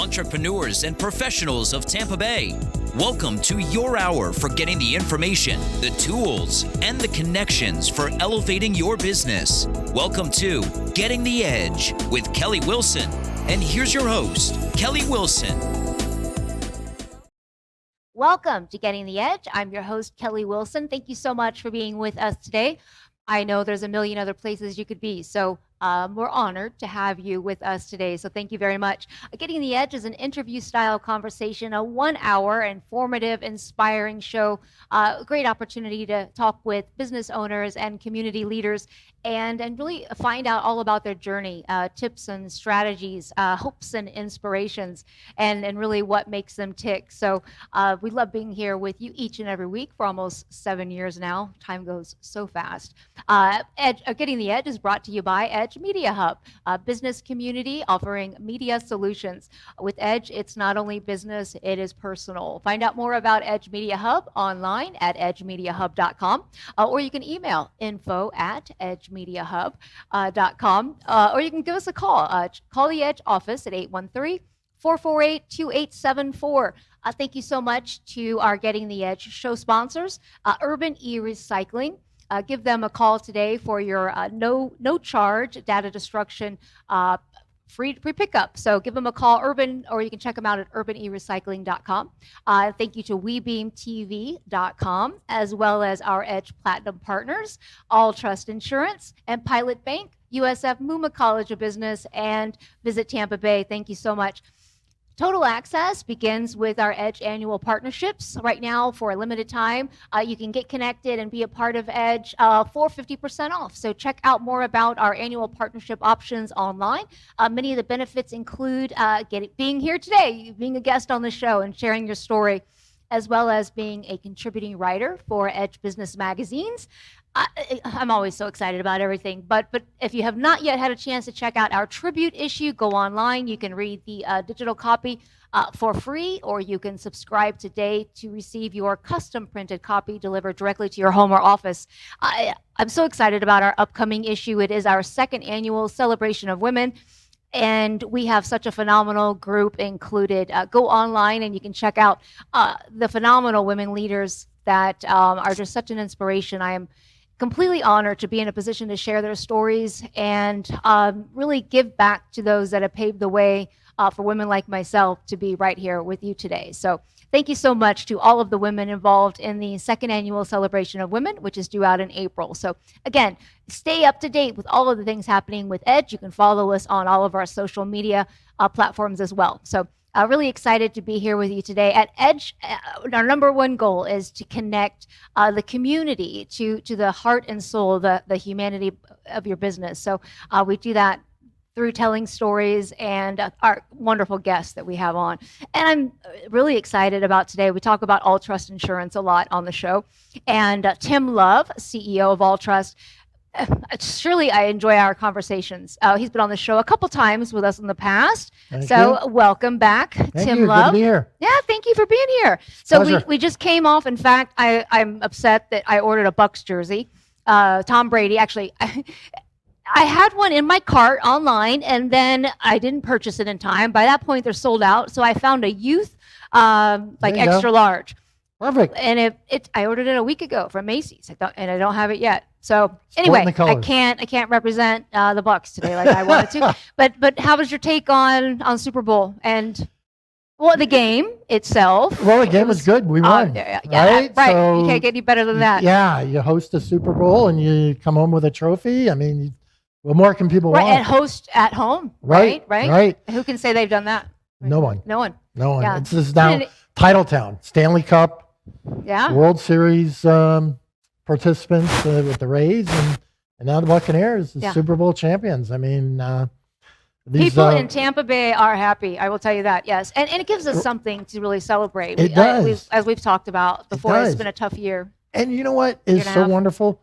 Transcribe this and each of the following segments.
entrepreneurs, and professionals of Tampa Bay. Welcome to your hour for getting the information, the tools, and the connections for elevating your business. Welcome to Getting the Edge with Kelly Wilson. And here's your host, Kelly Wilson. Welcome to Getting the Edge. I'm your host, Kelly Wilson. Thank you so much for being with us today. I know there's a million other places you could be, so we're honored to have you with us today. So thank you very much. Getting the Edge is an interview-style conversation, a 1-hour informative, inspiring show. A great opportunity to talk with business owners and community leaders and really find out all about their journey, tips and strategies, hopes and inspirations, and really what makes them tick. So we love being here with you each and every week for almost 7 years now. Time goes so fast. Getting the Edge is brought to you by Edge Media Hub, a business community offering media solutions. With Edge, it's not only business, it is personal. Find out more about Edge Media Hub online at edgemediahub.com, or you can email info@edgemediahub.com, or you can give us a call. Call the Edge office at 813-448-2874. Thank you so much to our Getting the Edge show sponsors, Urban E-Recycling. Give them a call today for your no charge data destruction free pickup. So give them a call, Urban, or you can check them out at urbanerecycling.com. Thank you to WeBeamTV.com, as well as our Edge Platinum partners, All Trust Insurance and Pilot Bank, USF Muma College of Business, and Visit Tampa Bay. Thank you so much. Total access begins with our Edge annual partnerships. Right now, for a limited time, you can get connected and be a part of Edge for 50% off. So check out more about our annual partnership options online. Many of the benefits include being here today, being a guest on the show and sharing your story, as well as being a contributing writer for Edge Business magazines. I'm always so excited about everything, but if you have not yet had a chance to check out our tribute issue, go online. You can read the digital copy for free, or you can subscribe today to receive your custom printed copy delivered directly to your home or office. I'm so excited about our upcoming issue. It is our second annual celebration of women, and we have such a phenomenal group included. Go online and you can check out the phenomenal women leaders that are just such an inspiration. I am completely honored to be in a position to share their stories and really give back to those that have paved the way for women like myself to be right here with you today. So thank you so much to all of the women involved in the second annual celebration of women, which is due out in April. So again, stay up to date with all of the things happening with Edge. You can follow us on all of our social media platforms as well. So really excited to be here with you today. At Edge, our number one goal is to connect the community to the heart and soul, the humanity of your business. So we do that through telling stories and our wonderful guests that we have on. And I'm really excited about today. We talk about All Trust Insurance a lot on the show. And Tim Love, CEO of All Trust, surely I enjoy our conversations. He's been on the show a couple times with us in the past. Thank so you. Welcome back, Tim Love. Good to be here. Yeah, thank you for being here. So Pleasure. we just came off. In fact, I'm upset that I ordered a Bucks jersey. Tom Brady, actually, I had one in my cart online, and then I didn't purchase it in time. By that point, they're sold out. So I found a youth, extra large. Perfect. And I ordered it a week ago from Macy's, and I don't have it yet. So anyway, I can't represent the Bucks today like I wanted to. But how was your take on Super Bowl and the game itself? Well, the game was good. We won. Right. So, you can't get any better than that. Yeah, you host a Super Bowl and you come home with a trophy. I mean, what more can people want? And host at home. Right. Who can say they've done that? No one. Yeah. This is now Titletown, Stanley Cup, World Series participants with the Rays, and now the Buccaneers, the Super Bowl champions. I mean, people in Tampa Bay are happy. I will tell you that. Yes, and it gives us something to really celebrate. It does. As we've talked about before, it's been a tough year. And you know what is so wonderful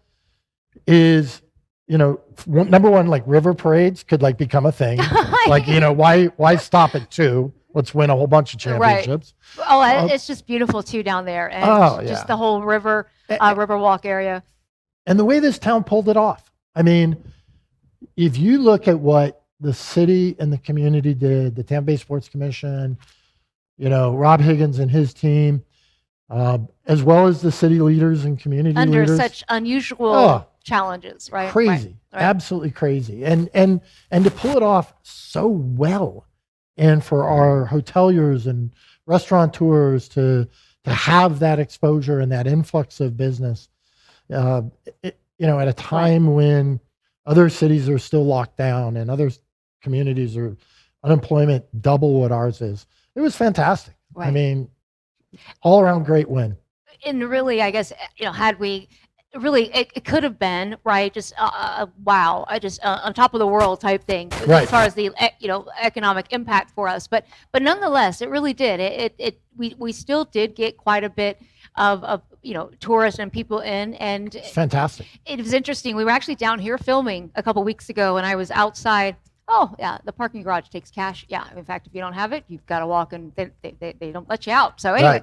is, number one, like river parades could become a thing. Why stop at 2? Let's win a whole bunch of championships. Right. Oh, it's just beautiful too down there, and just the whole river walk area. And the way this town pulled it off. I mean, if you look at what the city and the community did, the Tampa Bay Sports Commission, Rob Higgins and his team, as well as the city leaders and community under leaders. such unusual challenges, right? Crazy, right. Absolutely crazy, and to pull it off so well, and for our hoteliers and restaurateurs to have that exposure and that influx of business, at a time when other cities are still locked down and other communities are unemployment double what ours is. It was fantastic. Right. I mean, all around great win. And really, I guess, had we really, it could have been, right, just wow, just on top of the world type thing, right, as far as the economic impact for us. But nonetheless, it really did. We still did get quite a bit of tourists and people in, and it's fantastic. It was interesting. We were actually down here filming a couple weeks ago, and I was outside. Oh yeah, the parking garage takes cash. Yeah, in fact, if you don't have it, you've got to walk, and they don't let you out. So anyway,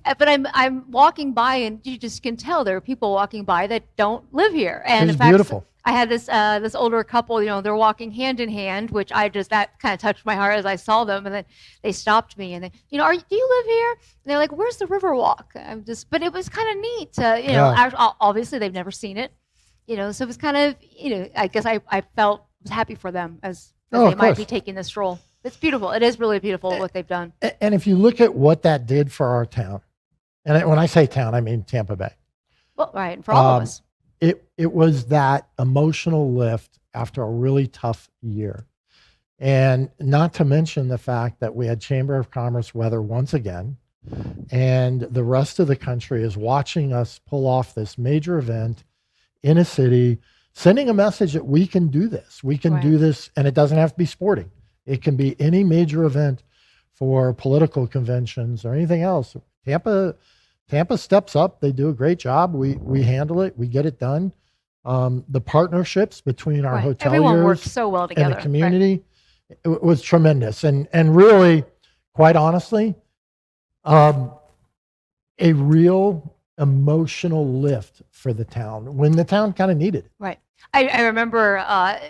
right. But I'm walking by, and you just can tell there are people walking by that don't live here. And it's in fact, beautiful. I had this older couple. They're walking hand in hand, which that kind of touched my heart as I saw them. And then they stopped me, and they, do you live here? And they're like, "Where's the Riverwalk?" But it was kind of neat to, obviously they've never seen it, so it was kind of, I guess I was happy for them as they might be taking this stroll. It's beautiful. It is really beautiful what they've done. And if you look at what that did for our town, and when I say town, I mean Tampa Bay. Well, right, and for all of us. It was that emotional lift after a really tough year. And not to mention the fact that we had Chamber of Commerce weather once again, and the rest of the country is watching us pull off this major event in a city, sending a message that we can do this. We can do this, and it doesn't have to be sporting. It can be any major event for political conventions or anything else. Tampa steps up. They do a great job. We handle it. We get it done. The partnerships between our hoteliers, everyone works so well together, and the community, it was tremendous. And really, quite honestly, a real emotional lift for the town when the town kind of needed it. Right. I remember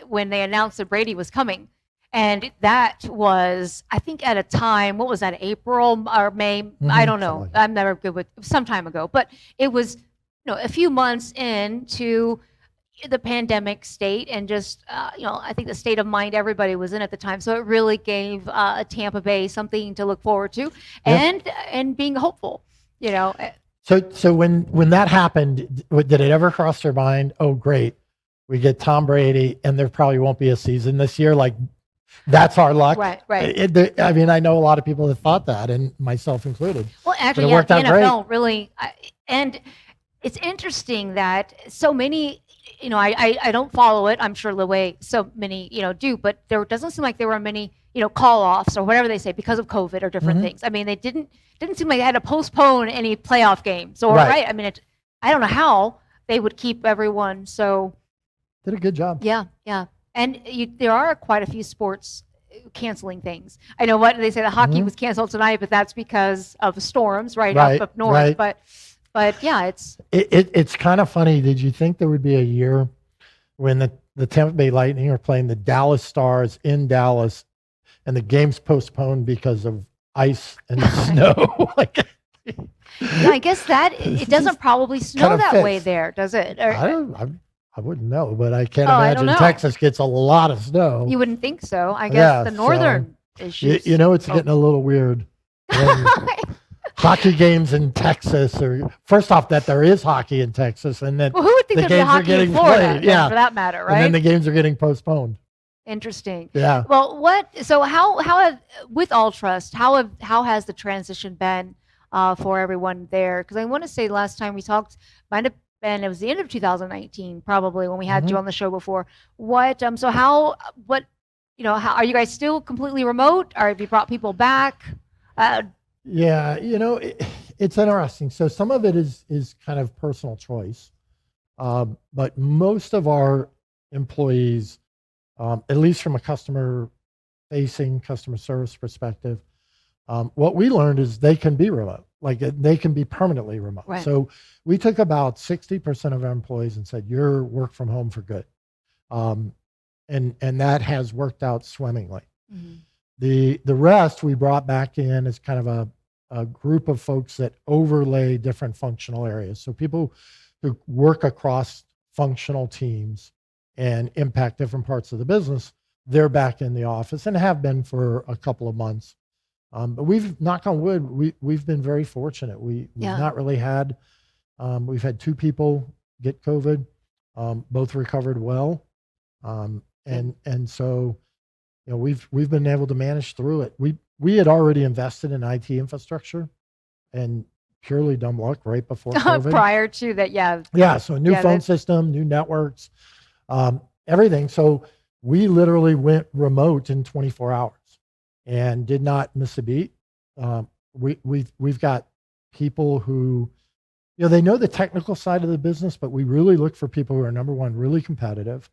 when they announced that Brady was coming, and that was, I think, at a time, what was that, April or May? I don't know. Like I'm never good with, some time ago, but it was a few months into the pandemic state, and just I think the state of mind everybody was in at the time. So it really gave Tampa Bay something to look forward to, and being hopeful. So when that happened, did it ever cross their mind? Oh, great, we get Tom Brady, and there probably won't be a season this year. Like, that's our luck. Right. I mean, I know a lot of people that thought that, and myself included. Well, actually, the NFL really, and it's interesting that so many, I don't follow it. I'm sure the way so many, do, but there doesn't seem like there were many, call-offs or whatever they say because of COVID or different things. I mean, they didn't seem like they had to postpone any playoff games or I mean, I don't know how they would keep everyone so. Did a good job. Yeah. And there are quite a few sports canceling things. I know what they say, the hockey was canceled tonight, but that's because of storms up north. Right. But yeah, it's kind of funny. Did you think there would be a year when the Tampa Bay Lightning are playing the Dallas Stars in Dallas, and the game's postponed because of ice and snow? I guess that it doesn't probably snow that way there, does it? I wouldn't know, but I can't imagine Texas gets a lot of snow. You wouldn't think so. I guess the northern issues. It's getting a little weird. Hockey games in Texas, or first off, that there is hockey in Texas, and that who would think there's hockey in Florida? For that matter, right? And then the games are getting postponed. Interesting. Yeah. Well, how have, with Alltrust, how has the transition been for everyone there? Because I want to say last time we talked, might have been, it was the end of 2019 probably when we had you on the show before. How are you guys still completely remote, or have you brought people back? Yeah, it's interesting. So some of it is kind of personal choice, but most of our employees, at least from a customer service perspective, what we learned is they can be remote. Like, they can be permanently remote. Right. So we took about 60% of our employees and said, you're work from home for good. and that has worked out swimmingly. Mm-hmm. The rest we brought back in as kind of a group of folks that overlay different functional areas. So people who work across functional teams and impact different parts of the business, they're back in the office and have been for a couple of months. But we've, knock on wood, we've been very fortunate. We've not really had, we've had 2 people get COVID, both recovered well. And so, you know, we've been able to manage through it. We had already invested in IT infrastructure, and purely dumb luck right before COVID. Prior to that, yeah. Yeah, so a new phone system, new networks, everything. So we literally went remote in 24 hours and did not miss a beat. We've got people who, you know, they know the technical side of the business, but we really look for people who are, number one, really competitive,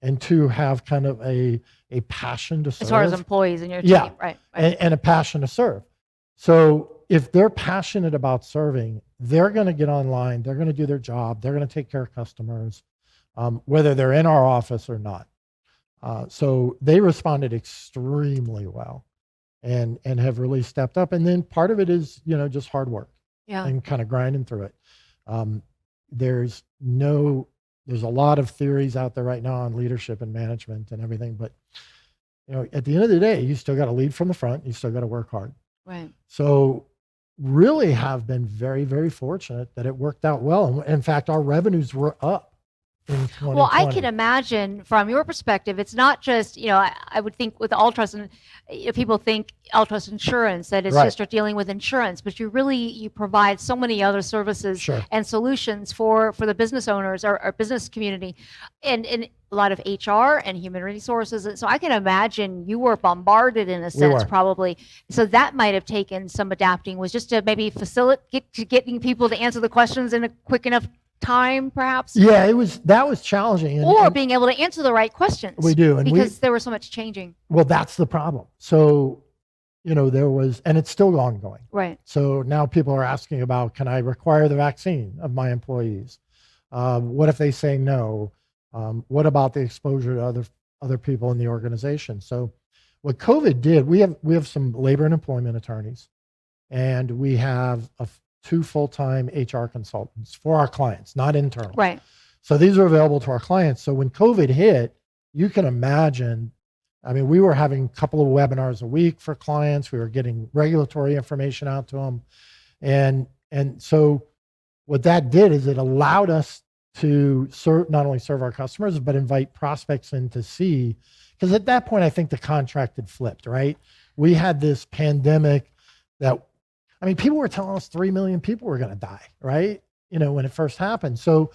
and 2, have kind of a passion to serve. As far as employees in your team, right. And a passion to serve. So if they're passionate about serving, they're going to get online, they're going to do their job, they're going to take care of customers, whether they're in our office or not. So they responded extremely well and have really stepped up. And then part of it is, you know, just hard work and kind of grinding through it. There's a lot of theories out there right now on leadership and management and everything, but you know, at the end of the day, you still got to lead from the front. You still got to work hard. Right. So really have been very, very fortunate that it worked out well. And in fact, our revenues were up in 2020. Well, I can imagine from your perspective, it's not just, you know, I would think with Alltrust, and people think Alltrust Insurance, that it's just you're dealing with insurance, but you provide so many other services and solutions for the business owners or business community, and a lot of HR and human resources. And so I can imagine you were bombarded in a sense, probably. So that might have taken some adapting, was just to maybe facilitate getting people to answer the questions in a quick enough time, perhaps. Yeah, that was challenging. And being able to answer the right questions. We do. And because there was so much changing. Well, that's the problem. So, you know, there was, and it's still ongoing. Right. So now people are asking about, can I require the vaccine of my employees? What if they say no? What about the exposure to other people in the organization? So what COVID did, we have some labor and employment attorneys, and we have 2 full-time HR consultants for our clients, not internal. Right. So these are available to our clients. So when COVID hit, you can imagine, I mean, we were having a couple of webinars a week for clients. We were getting regulatory information out to them. And so what that did is it allowed us to not only serve our customers, but invite prospects in to see, because at that point, I think the contract had flipped, right? We had this pandemic that, I mean, people were telling us 3 million people were going to die, right? You know, when it first happened. So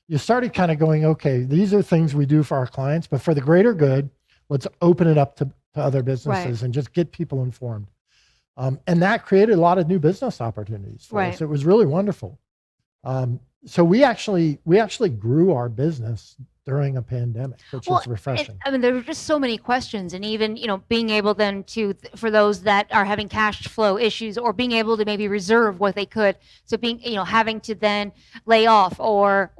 you started kind of going, okay, these are things we do for our clients, but for the greater good, let's open it up to other businesses and just get people informed. And that created a lot of new business opportunities for us. It was really wonderful. So we actually grew our business during a pandemic, which was refreshing. I mean, there were just so many questions, and even, you know, being able then to, for those that are having cash flow issues, or being able to maybe reserve what they could. So being, you know, having to then lay off or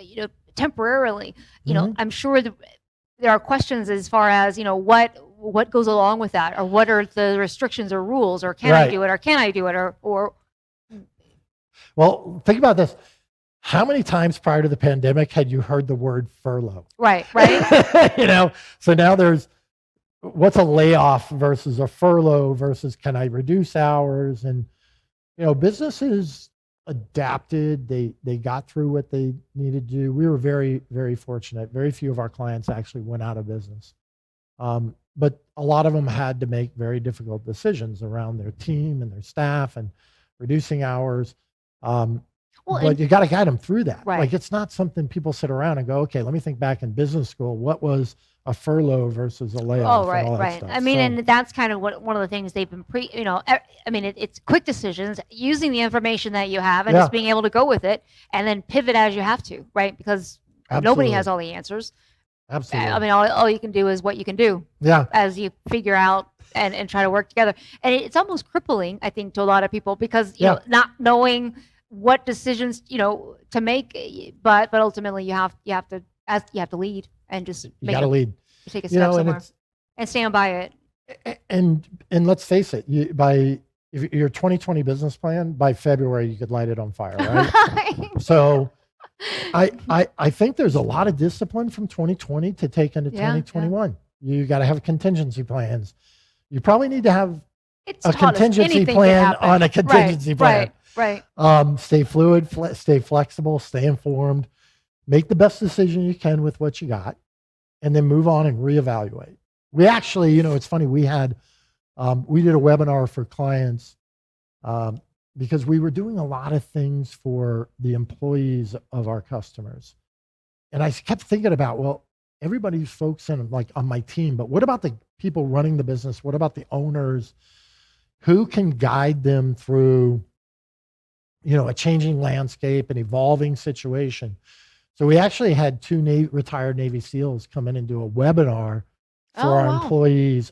you know, temporarily, you know, I'm sure there are questions as far as, you know, what goes along with that, or what are the restrictions or rules, or can I do it, or can I do it, or. Well, think about this. How many times prior to the pandemic had you heard the word furlough? Right. You know, so now there's, what's a layoff versus a furlough versus can I reduce hours? And, you know, businesses adapted. They got through what they needed to do. We were very, very fortunate. Very few of our clients actually went out of business. But a lot of them had to make very difficult decisions around their team and their staff and reducing hours. But you got to guide them through that. Right. Like, it's not something people sit around and go, okay, let me think back in business school. What was a furlough versus a layoff? Oh, right, and all that right. stuff. I mean, and that's kind of one of the things they've been you know, I mean, it's quick decisions, using the information that you have and just being able to go with it and then pivot as you have to, right? Because nobody has all the answers. Absolutely. I mean, all you can do is what you can do. Yeah. As you figure out and try to work together. And it's almost crippling, I think, to a lot of people, because, you know, not knowing what decisions, you know, to make, but ultimately you have to lead and just you got to lead. You take a step somewhere and stand by it. And let's face it, if your 2020 business plan, by February you could light it on fire, right? So I think there's a lot of discipline from 2020 to take into 2021. Yeah. You got to have contingency plans. You probably need to have a contingency plan on a contingency plan. Right. Stay fluid, stay flexible, stay informed, make the best decision you can with what you got, and then move on and reevaluate. We actually, it's funny, we did a webinar for clients because we were doing a lot of things for the employees of our customers. And I kept thinking about, well, everybody's folks on my team, but what about the people running the business? What about the owners? Who can guide them through, a changing landscape, an evolving situation? So we actually had two retired Navy SEALs come in and do a webinar for our employees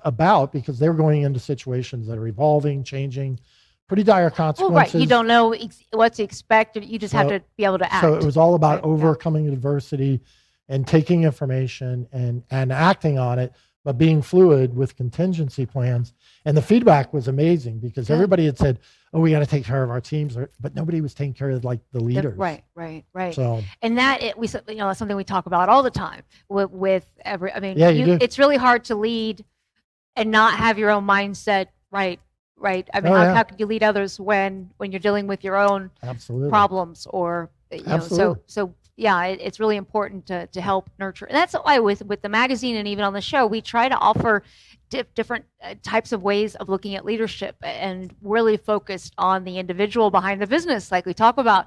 because they're going into situations that are evolving, changing, pretty dire consequences. Well, right. You don't know what to expect. You just have to be able to act. So it was all about overcoming adversity and taking information and acting on it, but being fluid with contingency plans. And the feedback was amazing because everybody had said, oh, we got to take care of our teams, but nobody was taking care of the leaders. Right. So, and that that's something we talk about all the time with every. It's really hard to lead and not have your own mindset right. I mean, how could you lead others when you're dealing with your own problems or so it's really important to help nurture. And that's why with the magazine and even on the show, we try to offer different types of ways of looking at leadership and really focused on the individual behind the business, like we talk about,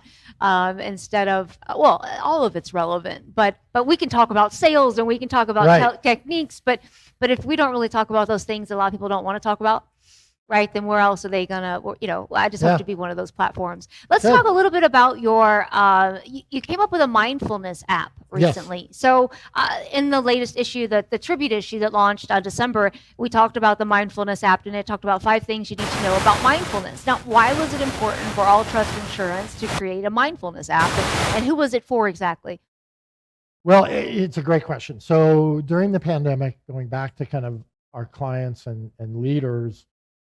instead of, all of it's relevant, but we can talk about sales and we can talk about techniques, but if we don't really talk about those things a lot of people don't want to talk about, right, then where else are they gonna, I just have to be one of those platforms. Let's talk a little bit about your, you came up with a mindfulness app recently. Yes. So in the latest issue, the tribute issue that launched December, we talked about the mindfulness app and it talked about 5 things you need to know about mindfulness. Now, why was it important for All Trust Insurance to create a mindfulness app and who was it for exactly? Well, it's a great question. So during the pandemic, going back to kind of our clients and leaders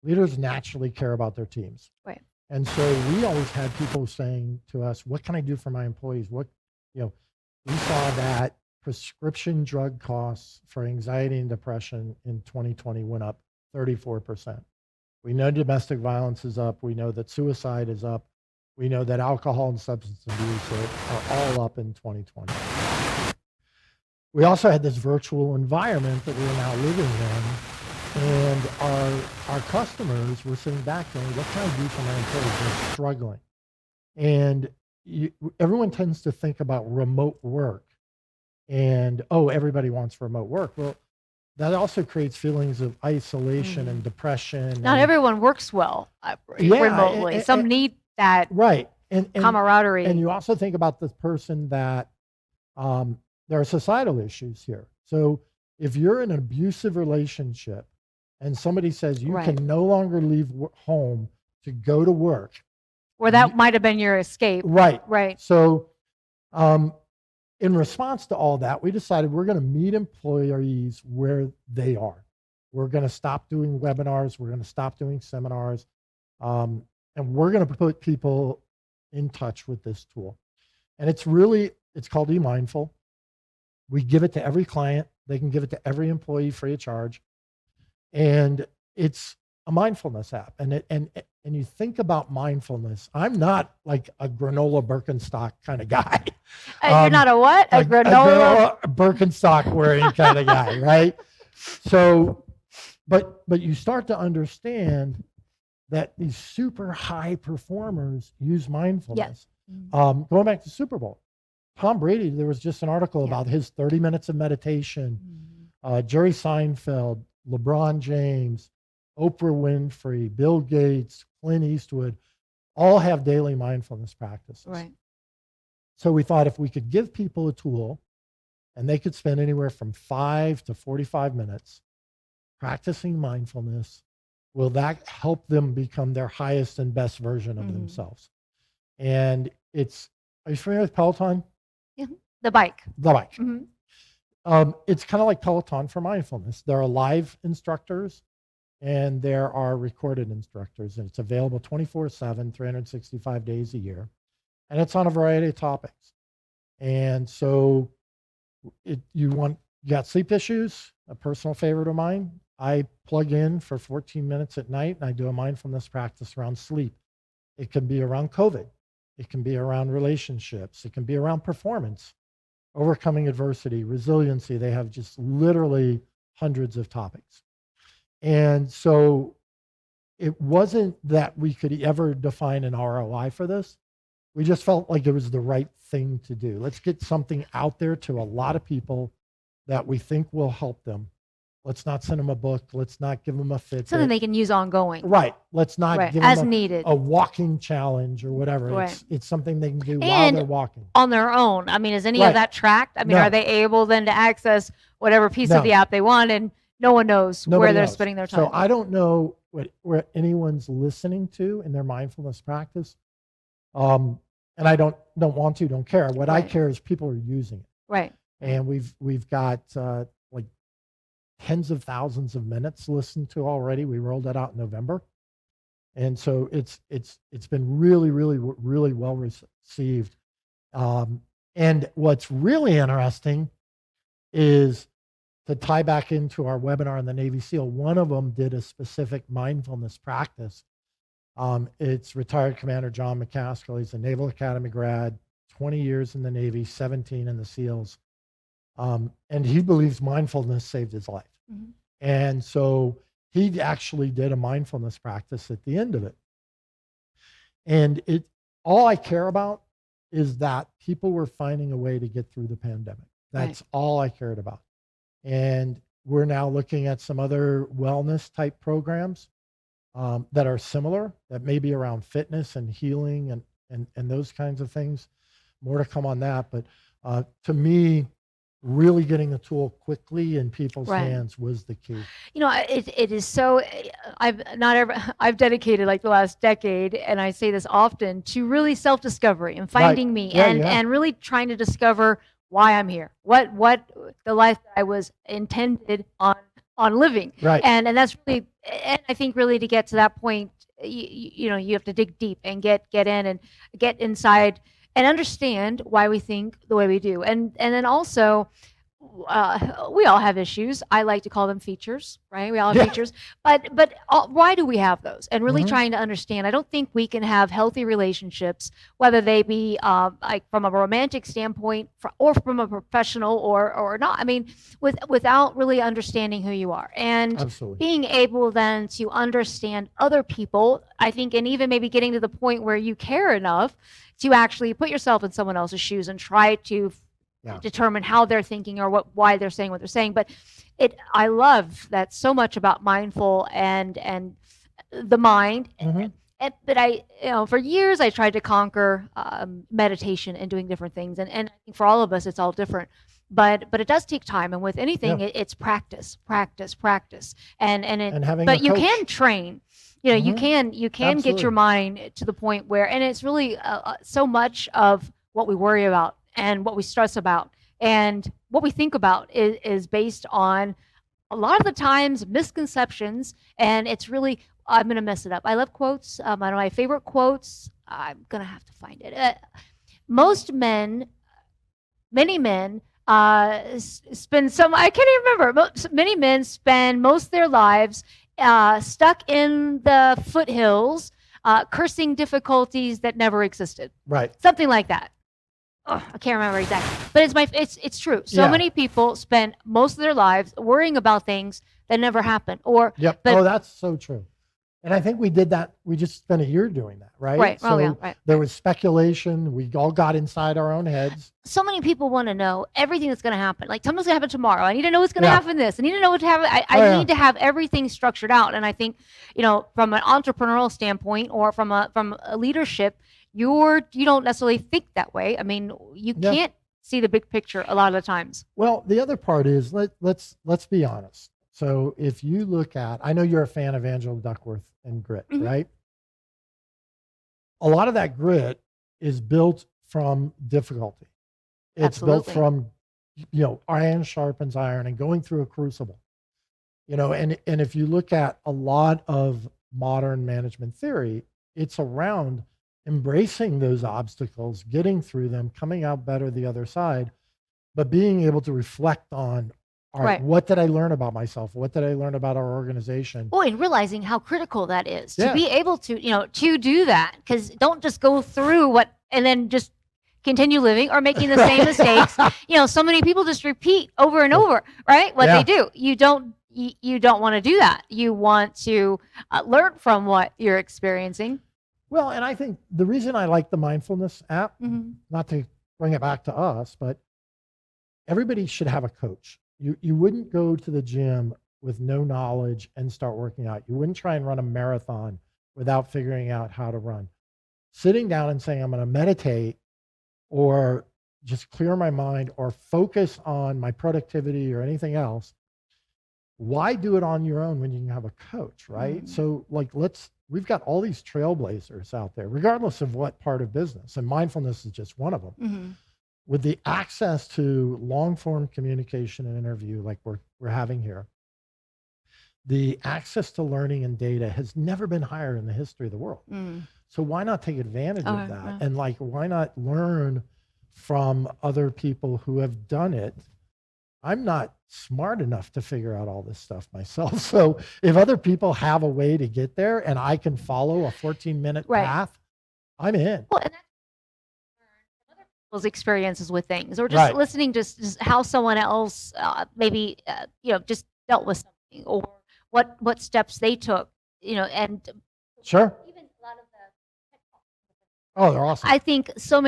naturally care about their teams. Right. And so we always had people saying to us, what can I do for my employees? We saw that prescription drug costs for anxiety and depression in 2020 went up 34%. We know domestic violence is up. We know that suicide is up. We know that alcohol and substance abuse are all up in 2020. We also had this virtual environment that we're now living in. And our customers were sitting back going, what can I do for my employees? They're struggling. And everyone tends to think about remote work and, everybody wants remote work. Well, that also creates feelings of isolation and depression. Not everyone works well remotely. Some need that and camaraderie. And you also think about this person that there are societal issues here. So if you're in an abusive relationship, and somebody says you can no longer leave home to go to work. Or that might have been your escape. Right. So in response to all that, we decided we're going to meet employees where they are. We're going to stop doing webinars. We're going to stop doing seminars. And we're going to put people in touch with this tool. And it's called eMindful. We give it to every client. They can give it to every employee free of charge. And it's a mindfulness app. And you think about mindfulness. I'm not like a granola Birkenstock kind of guy. You're not a what? A granola Birkenstock wearing kind of guy, right? So, but you start to understand that these super high performers use mindfulness. Yes. Going back to Super Bowl, Tom Brady, there was just an article about his 30 minutes of meditation. Jerry Seinfeld, LeBron James, Oprah Winfrey, Bill Gates, Clint Eastwood, all have daily mindfulness practices. Right. So we thought if we could give people a tool and they could spend anywhere from 5 to 45 minutes practicing mindfulness, will that help them become their highest and best version of themselves? And are you familiar with Peloton? Yeah. The bike. The bike. It's kind of like Peloton for mindfulness. There are live instructors and there are recorded instructors, and it's available 24/7, 365 days a year. And it's on a variety of topics. And so you got sleep issues, a personal favorite of mine. I plug in for 14 minutes at night and I do a mindfulness practice around sleep. It can be around COVID. It can be around relationships. It can be around performance, overcoming adversity, resiliency. They have just literally hundreds of topics. And so it wasn't that we could ever define an ROI for this. We just felt like it was the right thing to do. Let's get something out there to a lot of people that we think will help them. Let's not send them a book. Let's not give them a Fitbit. Something they can use ongoing. Right. Let's not give as them needed. a walking challenge or whatever. Right. It's something they can do while they're walking. On their own. I mean, is any of that tracked? I mean, No. are they able then to access whatever piece No. of the app they want, and no one knows Nobody where they're knows. spending their time? So I don't know what anyone's listening to in their mindfulness practice. And I don't care. What I Right. care is people are using it. Right. And we've got like tens of thousands of minutes listened to already. We rolled that out in November. And so it's been really, really, really well received. And what's really interesting is to tie back into our webinar on the Navy SEAL. One of them did a specific mindfulness practice. It's retired Commander John McCaskill. He's a Naval Academy grad, 20 years in the Navy, 17 in the SEALs. And he believes mindfulness saved his life. Mhm. And so he actually did a mindfulness practice at the end of it. And all I care about is that people were finding a way to get through the pandemic. That's all I cared about. And we're now looking at some other wellness type programs that are similar, that may be around fitness and healing and those kinds of things. More to come on that. But to me, really getting the tool quickly in people's hands was the key. You know, it is so. I've dedicated like the last decade, and I say this often, to really self-discovery and finding me, and really trying to discover why I'm here, what the life that I was intended on living, Right. and that's really, and I think really to get to that point, you know, you have to dig deep and get in and get inside and understand why we think the way we do, and then also. We all have issues. I like to call them features, right? We all have features, but why do we have those? And really trying to understand. I don't think we can have healthy relationships, whether they be like from a romantic standpoint or from a professional or not. I mean, without really understanding who you are and Absolutely. being able then to understand other people. I think, and even maybe getting to the point where you care enough to actually put yourself in someone else's shoes and try to determine how they're thinking or why they're saying what they're saying. But I love that so much about mindful and the mind. But for years I tried to conquer meditation and doing different things. And I think for all of us, it's all different. But it does take time. And with anything, it's practice. And having but you can train. You know, you can get your mind to the point where, and it's really so much of what we worry about and what we stress about and what we think about is based on a lot of the times misconceptions. And it's really, I'm going to mess it up. I love quotes. One of my favorite quotes, I'm going to have to find it. Many men spend I can't even remember. Many men spend most of their lives stuck in the foothills, cursing difficulties that never existed. Right. Something like that. Oh, I can't remember exactly, but it's true. So many people spend most of their lives worrying about things that never happen. But that's so true. And I think we did that. We just spent a year doing that, right? Right. So there was speculation. We all got inside our own heads. So many people want to know everything that's going to happen. Like, something's going to happen tomorrow. I need to know what's going to happen this. I need to know what to happen. I need to have everything structured out. And I think, you know, from an entrepreneurial standpoint or from a leadership, you don't necessarily think that way. I mean, you can't see the big picture a lot of the times. Well, the other part is let's be honest. So if you look at, I know you're a fan of Angela Duckworth and grit, right? A lot of that grit is built from difficulty. It's built from iron sharpens iron and going through a crucible, and if you look at a lot of modern management theory, it's around embracing those obstacles, getting through them, coming out better the other side, but being able to reflect on, all right, what did I learn about myself? What did I learn about our organization? Oh, and realizing how critical that is Yeah. to be able to, to do that. Because don't just go through and then just continue living or making the same mistakes. So many people just repeat over and over, right? What they do. You don't want to do that. You want to learn from what you're experiencing. Well, and I think the reason I like the mindfulness app, Mhm. not to bring it back to us, but everybody should have a coach. You wouldn't go to the gym with no knowledge and start working out. You wouldn't try and run a marathon without figuring out how to run. Sitting down and saying, I'm going to meditate or just clear my mind or focus on my productivity or anything else. Why do it on your own when you can have a coach, right? So we've got all these trailblazers out there, regardless of what part of business, and mindfulness is just one of them. Mhm. With the access to long form communication and interview like we're having here, the access to learning and data has never been higher in the history of the world. Mm. So why not take advantage of that? Yeah. And why not learn from other people who have done it? I'm not smart enough to figure out all this stuff myself. So if other people have a way to get there and I can follow a 14-minute path, I'm in. Well, and that's other people's experiences with things, or just listening to just how someone else maybe just dealt with something, or what steps they took, and Sure. even a lot of the Oh, they're awesome. I think so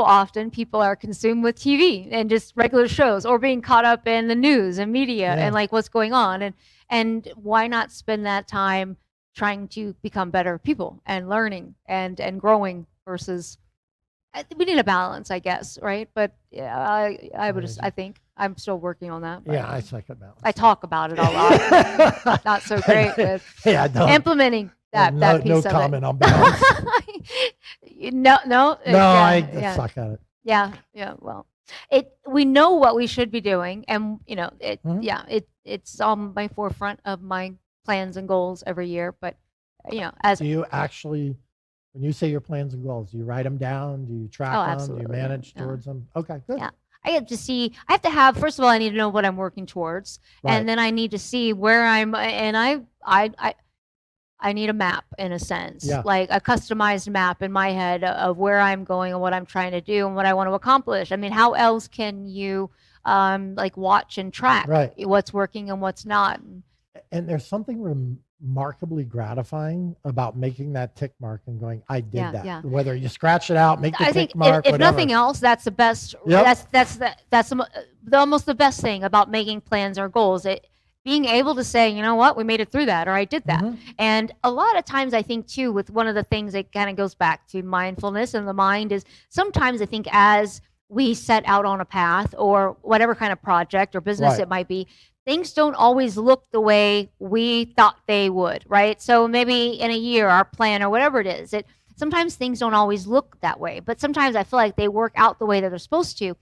often people are consumed with TV and just regular shows, or being caught up in the news and media and what's going on, and why not spend that time trying to become better people and learning and growing versus we need a balance, I guess, right? But yeah, I think I'm still working on that. Yeah, I second balance. I talk about it a lot. Not so great with implementing that piece no of it. comment on balance. No. I suck at it. Yeah. Well, we know what we should be doing, and it's on my forefront of my plans and goals every year. But as do you actually, when you say your plans and goals, do you write them down? Do you track them? Absolutely. Do you manage towards them? Okay, good. Yeah. I have to have, first of all, I need to know what I'm working towards. Right. And then I need to see where I need a map, in a sense, like a customized map in my head of where I'm going and what I'm trying to do and what I want to accomplish. I mean, how else can you watch and track what's working and what's not? And there's something remarkably gratifying about making that tick mark and going, I did that. Yeah. Whether you scratch it out, make the tick mark, if whatever. nothing else, that's the best. Yep. That's almost the best thing about making plans or goals. Being able to say, you know what, we made it through that, or I did that. And a lot of times I think too, with one of the things that kind of goes back to mindfulness and the mind, is sometimes I think as we set out on a path or whatever kind of project or business it might be, things don't always look the way we thought they would, right? So maybe in a year, our plan or whatever it is, sometimes things don't always look that way, but sometimes I feel like they work out the way that they're supposed to.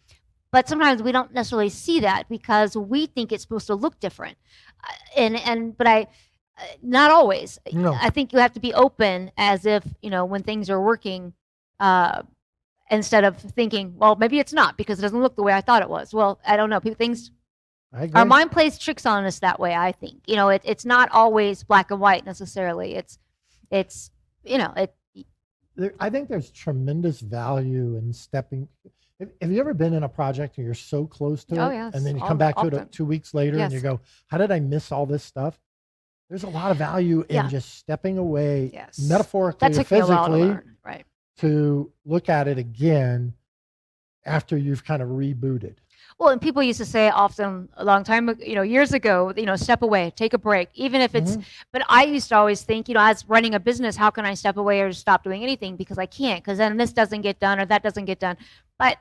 But sometimes we don't necessarily see that because we think it's supposed to look different. But not always. No. I think you have to be open, as if, when things are working, instead of thinking, well, maybe it's not because it doesn't look the way I thought it was. Well, I don't know. Our mind plays tricks on us that way, I think. It's not always black and white necessarily. I think there's tremendous value in stepping. Have you ever been in a project and you're so close to it, yes, and then you come back to it 2 weeks later and Yes. you go, how did I miss all this stuff? There's a lot of value in just stepping away, Yes. metaphorically That or took me a while to physically, learn, right? to look at it again after you've kind of rebooted. Well, and people used to say often a long time ago, years ago, step away, take a break, even if it's, but I used to always think, as running a business, how can I step away or stop doing anything? Because I can't, because then this doesn't get done or that doesn't get done. But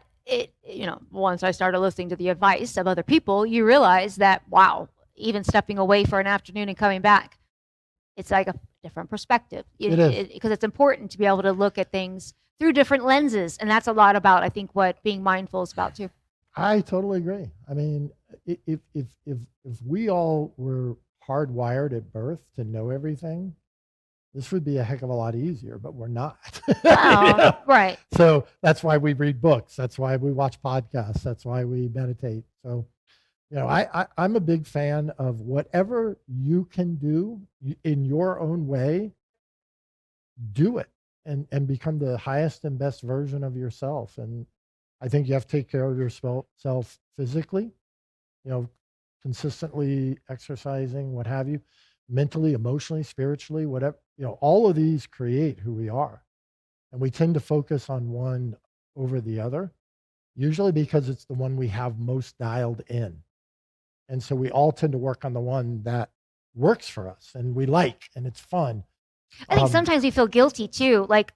once I started listening to the advice of other people, you realize that, wow, even stepping away for an afternoon and coming back, it's like a different perspective. It is. Because it's important to be able to look at things through different lenses. And that's a lot about, I think, what being mindful is about too. I totally agree. I mean, if we all were hardwired at birth to know everything, this would be a heck of a lot easier, but we're not. Oh, right. So that's why we read books. That's why we watch podcasts. That's why we meditate. So, I'm a big fan of whatever you can do in your own way, do it and become the highest and best version of yourself. And I think you have to take care of yourself physically, consistently exercising, what have you, mentally, emotionally, spiritually, whatever, all of these create who we are. And we tend to focus on one over the other, usually because it's the one we have most dialed in. And so we all tend to work on the one that works for us and we like, and it's fun. I think sometimes we feel guilty too, like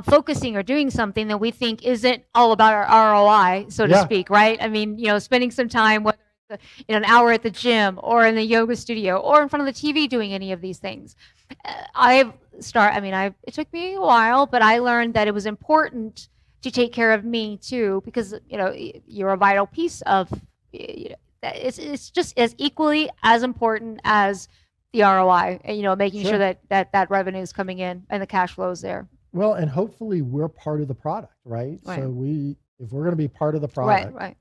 focusing or doing something that we think isn't all about our ROI, so to speak, right? I mean, spending some time, whether it's an hour at the gym or in the yoga studio or in front of the TV doing any of these things. It took me a while, but I learned that it was important to take care of me too, because, you're a vital piece of, it's just as equally as important as the ROI, making sure that revenue is coming in and the cash flow is there. Well, and hopefully we're part of the product, right? So if we're going to be part of the product, right.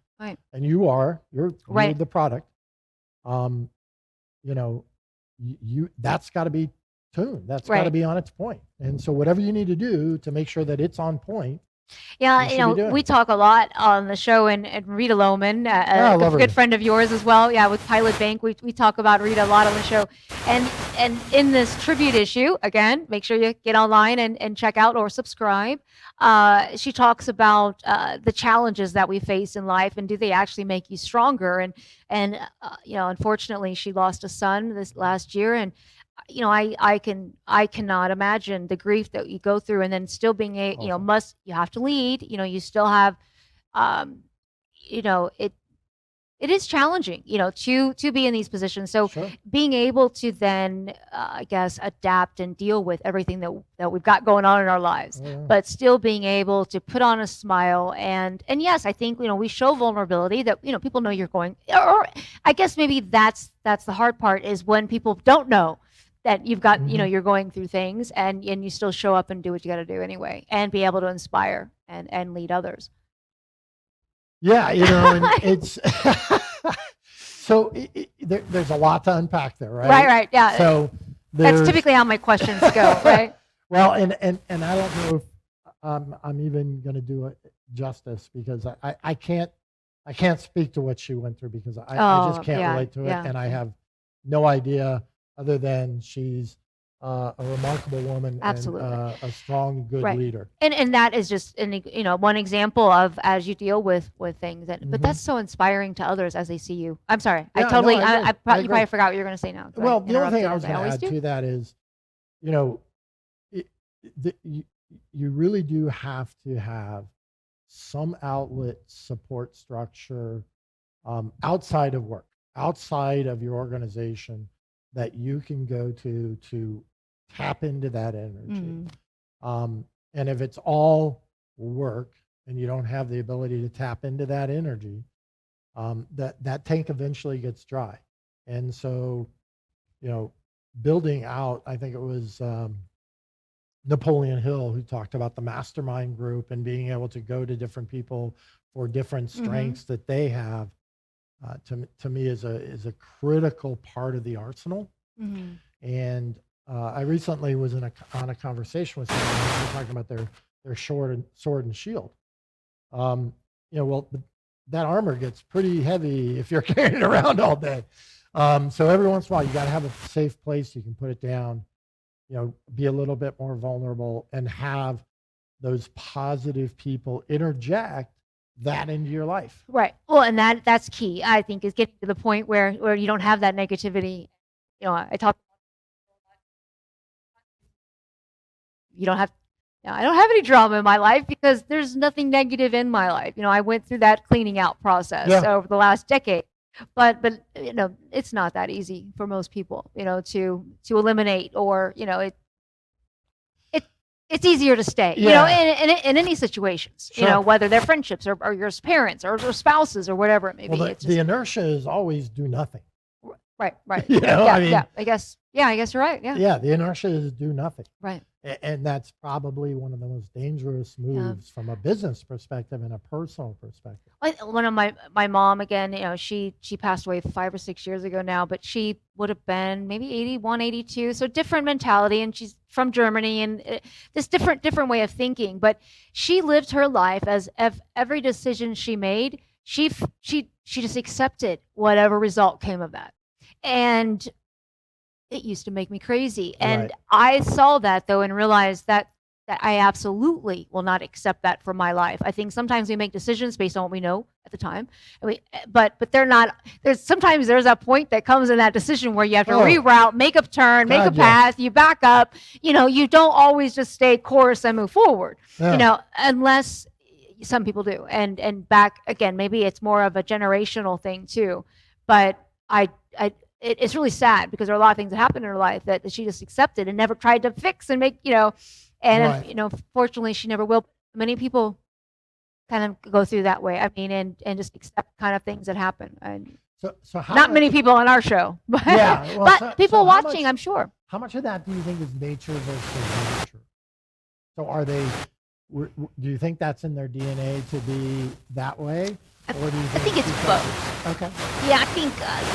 And you're the product, that's got to be tuned. That's got to be on its point. And so whatever you need to do to make sure that it's on point. Yeah, we talk a lot on the show, and Rita Lohman, a good friend of yours as well. Yeah, with Pilot Bank, we talk about Rita a lot on the show. And in this tribute issue, again, make sure you get online and check out or subscribe. She talks about the challenges that we face in life, and do they actually make you stronger? And unfortunately, she lost a son this last year, and I cannot imagine the grief that you go through, and then still being you have to lead, you still have, it is challenging, to be in these positions. So being able to then, I guess, adapt and deal with everything that we've got going on in our lives, but still being able to put on a smile. And yes, I think, we show vulnerability that, people know you're going, or I guess maybe that's the hard part, is when people don't know that you've got, you're going through things, and you still show up and do what you got to do anyway, and be able to inspire and lead others. Yeah, and it's so there's a lot to unpack there, right? Right, yeah. So that's typically how my questions go, right? Well, and I don't know if I'm even going to do it justice, because I can't speak to what she went through, because I just can't relate to it, and I have no idea, other than she's a remarkable woman. Absolutely. And a strong, good leader. And that is just one example of, as you deal with things. But that's so inspiring to others as they see you. I'm sorry. Yeah, you probably forgot what you were going to say now. Well, the only thing I was going to add to that is, you really do have to have some outlet, support structure, outside of work, outside of your organization, that you can go to tap into that energy. And if it's all work and you don't have the ability to tap into that energy, that tank eventually gets dry. And so, building out, I think it was Napoleon Hill who talked about the mastermind group and being able to go to different people for different strengths that they have. To me is a critical part of the arsenal. And I recently was on a conversation with someone who was talking about their sword and shield. That armor gets pretty heavy if you're carrying it around all day. So every once in a while, you got to have a safe place you can put it down, be a little bit more vulnerable, and have those positive people interject that into your life. Right. Well, and that's key, I think, is getting to the point where you don't have that negativity. I don't have any drama in my life, because there's nothing negative in my life. I went through that cleaning out process over the last decade, but it's not that easy for most people, to eliminate, or it's easier to stay, in any situations, Sure. whether they're friendships or your parents or spouses or whatever it may be. Well, It's the just, inertia is always do nothing. right. I mean, Yeah, I guess you're right. Yeah. yeah, the inertia is do nothing. Right. And that's probably one of the most dangerous moves from a business perspective and a personal perspective. One of my mom, again, she passed away 5 or 6 years ago now, but she would have been maybe 81, 82. So different mentality, and she's from Germany, and this different way of thinking. But she lived her life as if every decision she made, she just accepted whatever result came of that. And it used to make me crazy. And Right. I saw that though and realized that I absolutely will not accept that for my life. I think sometimes we make decisions based on what we know at the time. And but they're not, there's a point that comes in that decision where you have to reroute, make a turn, make a God, yeah. path, you back up, you don't always just stay course and move forward, Yeah. unless some people do. And back again, maybe it's more of a generational thing too. But it's really sad because there are a lot of things that happened in her life that she just accepted and never tried to fix and make, and Right. fortunately she never will. Many people kind of go through that way. I mean, and just accept kind of things that happen. And So how not much, many people on our show, but, Yeah, well, but so people how watching, much- I'm sure. how much of that do you think is nature versus nurture? So are they, do you think that's in their DNA to be that way? Or do you I think it's both. Okay. Yeah,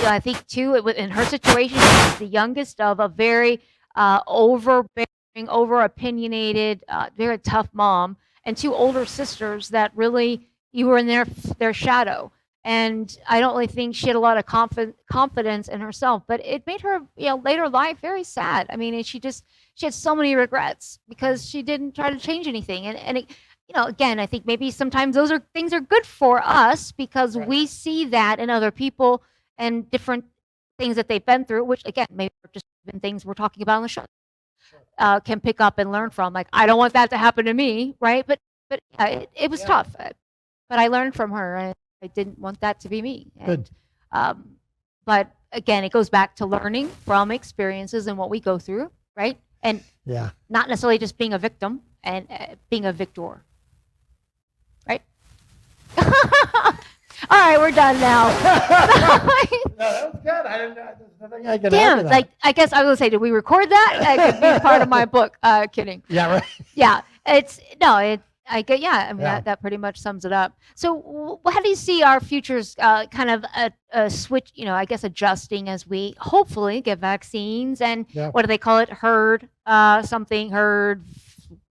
I think too. In her situation, she's the youngest of a very overbearing, over opinionated, very tough mom, and 2 older sisters that really you were in their shadow. And I don't really think she had a lot of confidence in herself, but it made her, later life very sad. I mean, she had so many regrets because she didn't try to change anything. And it, again, I think maybe sometimes those things are good for us because Right. we see that in other people and different things that they've been through, which again, maybe are just even things we're talking about on the show, can pick up and learn from. Like, I don't want that to happen to me, right? But yeah, it was tough, but I learned from her, and I didn't want that to be me. Good. And, but again, it goes back to learning from experiences and what we go through, right? And Yeah. not necessarily just being a victim and being a victor. Right? All right, we're done now. No, that was good. I didn't know. There's nothing I can add to Damn, that. like I guess I will say, did we record that? That could be part of my book. Kidding. Yeah, right. Yeah, I get, yeah, I mean, Yeah. that pretty much sums it up. So how do you see our futures kind of a switch, I guess adjusting as we hopefully get vaccines and Yeah. what do they call it? Herd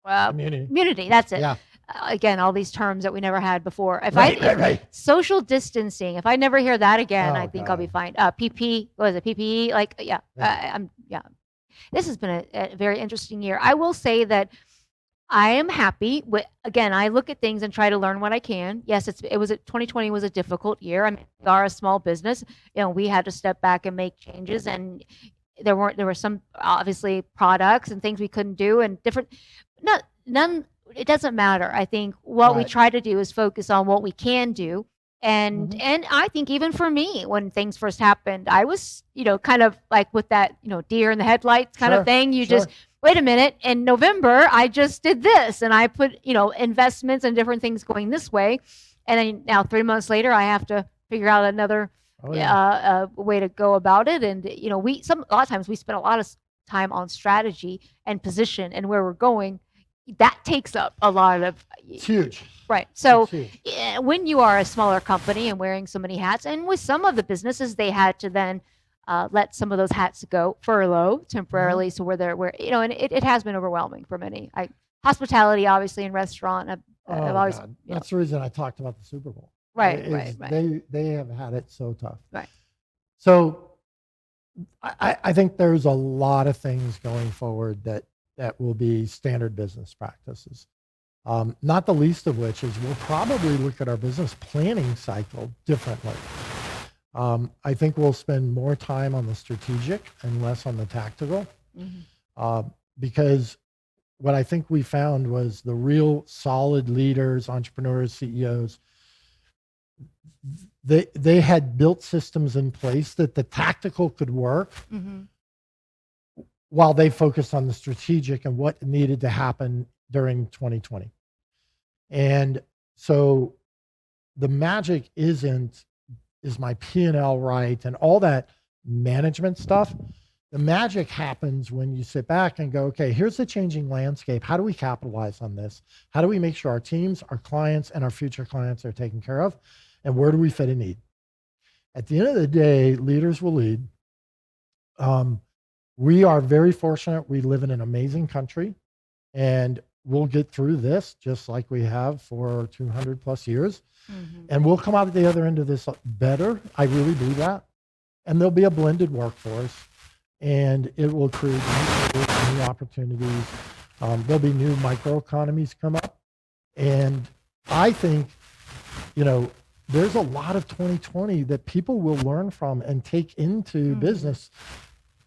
Community. immunity. That's it. Yeah. Again, all these terms that we never had before. Right. Social distancing, if I never hear that again, Oh, I think I'll be God. fine. PP, what is it? PPE? Like, yeah, Yeah. This has been a very interesting year. I will say that I am happy with, again, I look at things and try to learn what I can. Yes, 2020 was a difficult year. I mean, we are a small business. We had to step back and make changes, and there were some obviously products and things we couldn't do and none, it doesn't matter. I think what we Right. try to do is focus on what we can do. And Mhm. and I think even for me, when things first happened, I was, kind of like with that, deer in the headlights kind Sure, of thing. You sure. just wait a minute. In November, I just did this, and I put, investments and different things going this way. And then now 3 months later, I have to figure out another Oh, yeah. way to go about it. And a lot of times we spend a lot of time on strategy and position and where we're going. That takes up a lot of It's huge. right. So It's huge. when you are a smaller company and wearing so many hats, and with some of the businesses, they had to then let some of those hats go, furlough temporarily. So and it has been overwhelming for many. Hospitality, obviously, and restaurant. I've Oh, always, God. That's the reason I talked about the Super Bowl. right, Is right, right. They have had it so tough. Right. So I think there's a lot of things going forward that will be standard business practices. Not the least of which is we'll probably look at our business planning cycle differently. I think we'll spend more time on the strategic and less on the tactical, because what I think we found was the real solid leaders, entrepreneurs, CEOs, they had built systems in place that the tactical could work, Mm-hmm. while they focused on the strategic and what needed to happen during 2020. And so the magic is my P&L right and all that management stuff. The magic happens when you sit back and go, okay, here's the changing landscape. How do we capitalize on this? How do we make sure our teams, our clients, and our future clients are taken care of? And where do we fit a need? At the end of the day, leaders will lead. We are very fortunate. We live in an amazing country, and we'll get through this just like we have for 200 plus years. Mm-hmm. And we'll come out at the other end of this better. I really believe that. And there'll be a blended workforce, and it will create new opportunities. There'll be new microeconomies come up. And I think, there's a lot of 2020 that people will learn from and take into business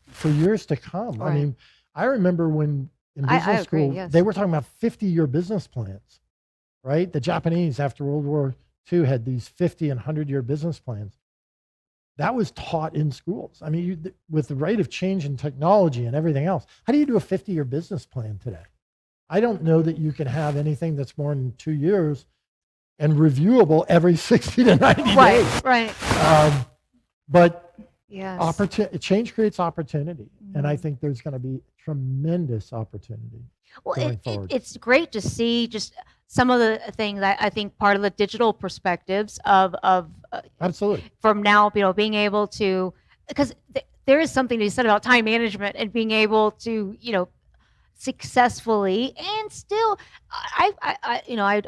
for years to come. Right. I mean, I remember when in business school, yes, they were talking about 50-year business plans, right? The Japanese after World War II had these 50 and 100-year business plans. That was taught in schools. I mean, with the rate of change in technology and everything else, how do you do a 50-year business plan today? I don't know that you can have anything that's more than 2 years and reviewable every 60 to 90 days. Right. But yes, change creates opportunity. Mm-hmm. And I think there's going to be tremendous opportunity. Well, it's great to see just some of the things that I think part of the digital perspectives of absolutely from now, being able to, because there is something to be said about time management and being able to, successfully and still, I